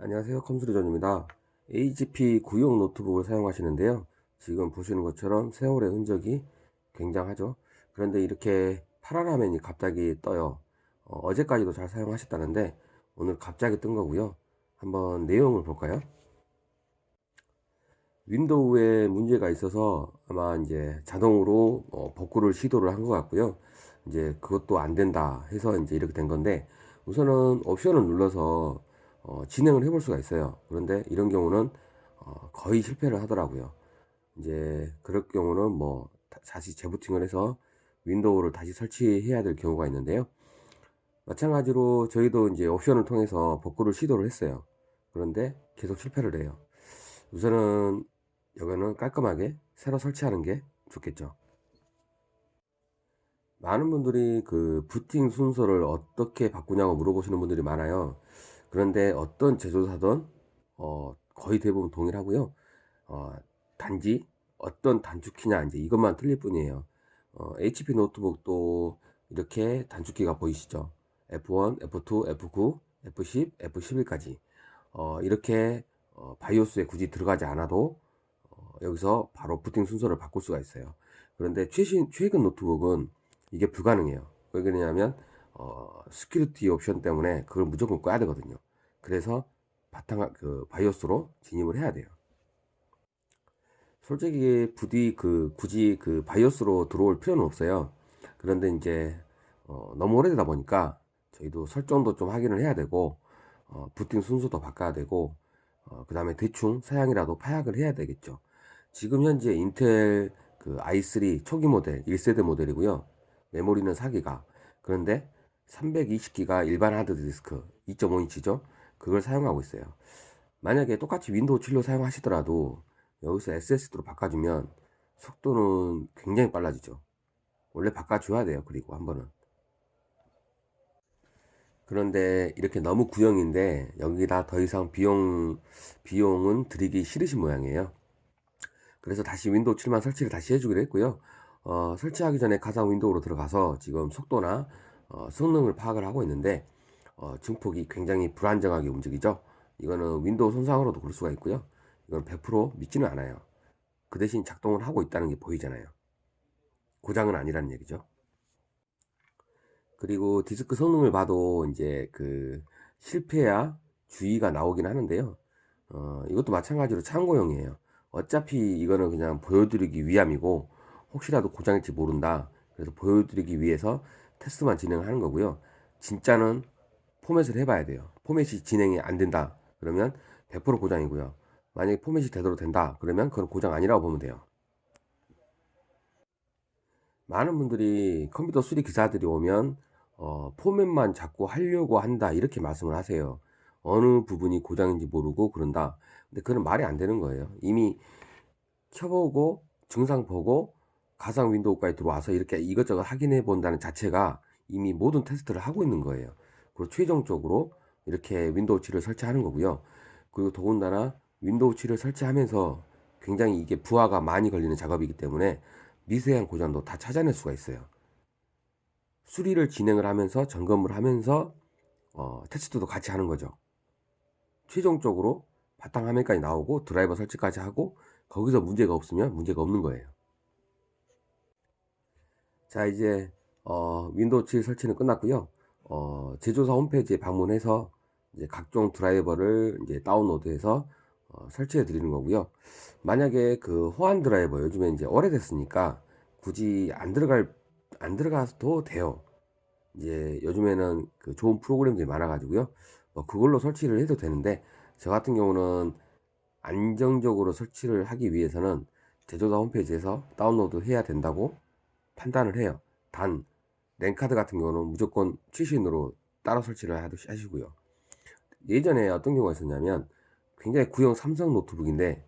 안녕하세요. 컴퓨터존입니다. HP 구형 노트북을 사용하시는데요. 지금 보시는 것처럼 세월의 흔적이 굉장하죠. 그런데 이렇게 파란 화면이 갑자기 떠요. 어제까지도 잘 사용하셨다는데 오늘 갑자기 뜬 거고요. 한번 내용을 볼까요? 윈도우에 문제가 있어서 아마 이제 자동으로 복구를 시도를 한 것 같고요. 이제 그것도 안 된다 해서 이제 이렇게 된 건데, 우선은 옵션을 눌러서 진행을 해볼 수가 있어요. 그런데 이런 경우는 거의 실패를 하더라고요. 이제 그럴 경우는 뭐 다시 재부팅을 해서 윈도우를 다시 설치해야 될 경우가 있는데요. 마찬가지로 저희도 이제 옵션을 통해서 복구를 시도를 했어요. 그런데 계속 실패를 해요. 우선은 이거는 깔끔하게 새로 설치하는 게 좋겠죠. 많은 분들이 그 부팅 순서를 어떻게 바꾸냐고 물어보시는 분들이 많아요. 그런데 어떤 제조사든 거의 대부분 동일하고요. 어, 단지 어떤 단축키냐 이제 이것만 틀릴 뿐이에요. HP 노트북도 이렇게 단축키가 보이시죠? F1, F2, F9, F10, F11까지 이렇게 바이오스에 굳이 들어가지 않아도 여기서 바로 부팅 순서를 바꿀 수가 있어요. 그런데 최근 노트북은 이게 불가능해요. 왜 그러냐면 스큐리티 옵션 때문에 그걸 무조건 꺼야 되거든요. 그래서 바탕 그 바이오스로 진입을 해야 돼요. 솔직히 부디 굳이 그 바이오스로 들어올 필요는 없어요. 그런데 이제 너무 오래되다 보니까 저희도 설정도 좀 확인을 해야 되고 부팅 순서도 바꿔야 되고 그 다음에 대충 사양이라도 파악을 해야 되겠죠. 지금 현재 인텔 그 i3 초기 모델 1세대 모델이고요. 메모리는 4기가. 그런데 320기가 일반 하드디스크 2.5인치죠. 그걸 사용하고 있어요. 만약에 똑같이 윈도우 7로 사용하시더라도 여기서 SSD로 바꿔주면 속도는 굉장히 빨라지죠. 원래 바꿔줘야 돼요. 그리고 한 번은. 그런데 이렇게 너무 구형인데 여기다 더 이상 비용은 들이기 싫으신 모양이에요. 그래서 다시 윈도우 7만 설치를 다시 해주기로 했고요. 설치하기 전에 가상 윈도우로 들어가서 지금 속도나 성능을 파악을 하고 있는데 증폭이 굉장히 불안정하게 움직이죠. 이거는 윈도우 손상으로도 그럴 수가 있고요. 이건 100% 믿지는 않아요. 그 대신 작동을 하고 있다는 게 보이잖아요. 고장은 아니라는 얘기죠. 그리고 디스크 성능을 봐도 이제 그 실패야 주의가 나오긴 하는데요. 이것도 마찬가지로 참고용이에요. 어차피 이거는 그냥 보여드리기 위함이고 혹시라도 고장일지 모른다. 그래서 보여드리기 위해서 테스트만 진행하는 거고요. 진짜는 포맷을 해봐야 돼요. 포맷이 진행이 안 된다. 그러면 100% 고장이고요. 만약에 포맷이 되도록 된다. 그러면 그건 고장 아니라고 보면 돼요. 많은 분들이 컴퓨터 수리 기사들이 오면 포맷만 자꾸 하려고 한다 이렇게 말씀을 하세요. 어느 부분이 고장인지 모르고 그런다. 근데 그건 말이 안 되는 거예요. 이미 켜보고 증상 보고 가상 윈도우까지 들어와서 이렇게 이것저것 확인해 본다는 자체가 이미 모든 테스트를 하고 있는 거예요. 그리고 최종적으로 이렇게 윈도우 7을 설치하는 거고요. 그리고 더군다나 윈도우 7을 설치하면서 굉장히 이게 부하가 많이 걸리는 작업이기 때문에 미세한 고장도 다 찾아낼 수가 있어요. 수리를 진행을 하면서 점검을 하면서 테스트도 같이 하는 거죠. 최종적으로 바탕화면까지 나오고 드라이버 설치까지 하고 거기서 문제가 없으면 문제가 없는 거예요. 자, 이제 윈도우 7 설치는 끝났고요. 제조사 홈페이지에 방문해서 이제 각종 드라이버를 이제 다운로드해서 설치해 드리는 거고요. 만약에 그 호환 드라이버 요즘에 이제 오래됐으니까 굳이 안 들어가도 돼요. 이제 요즘에는 그 좋은 프로그램들이 많아가지고요. 그걸로 설치를 해도 되는데 저 같은 경우는 안정적으로 설치를 하기 위해서는 제조사 홈페이지에서 다운로드 해야 된다고 판단을 해요. 단 랜카드 같은 경우는 무조건 최신으로 따로 설치를 하시고요. 예전에 어떤 경우가 있었냐면 굉장히 구형 삼성 노트북인데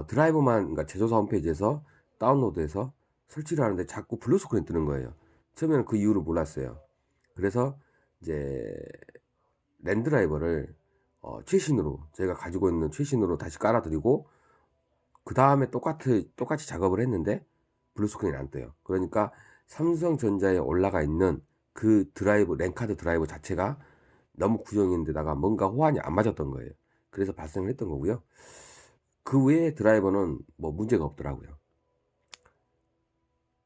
드라이버만 그러니까 제조사 홈페이지에서 다운로드해서 설치를 하는데 자꾸 블루 스크린 뜨는 거예요. 처음에는 그 이유를 몰랐어요. 그래서 이제 랜 드라이버를 최신으로 제가 가지고 있는 최신으로 다시 깔아드리고 그 다음에 똑같이 작업을 했는데 블루 스크린이 안 떠요. 그러니까 삼성전자에 올라가 있는 그 드라이브 랜카드 드라이버 자체가 너무 구형인데다가 뭔가 호환이 안 맞았던 거예요. 그래서 발생을 했던 거고요. 그 외의 드라이버는 뭐 문제가 없더라고요.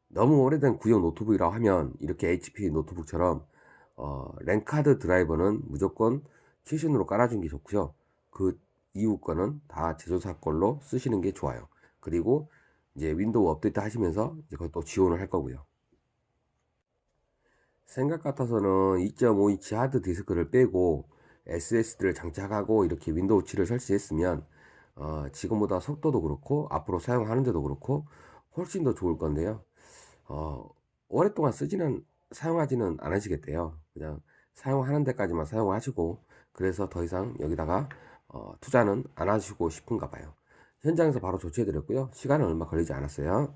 너무 오래된 구형 노트북이라고 하면 이렇게 HP 노트북처럼 랜카드 드라이버는 무조건 최신으로 깔아 주는 게 좋고요. 그 이후 거는 다 제조사 걸로 쓰시는 게 좋아요. 그리고 이제 윈도우 업데이트 하시면서 이제 그것도 지원을 할 거고요. 생각 같아서는 2.5인치 하드 디스크를 빼고 SSD를 장착하고 이렇게 윈도우 7을 설치했으면 지금보다 속도도 그렇고 앞으로 사용하는데도 그렇고 훨씬 더 좋을 건데요. 어, 오랫동안 사용하지는 않으시겠대요. 그냥 사용하는 데까지만 사용하시고, 그래서 더 이상 여기다가 투자는 안 하시고 싶은가 봐요. 현장에서 바로 조치해드렸고요. 시간은 얼마 걸리지 않았어요.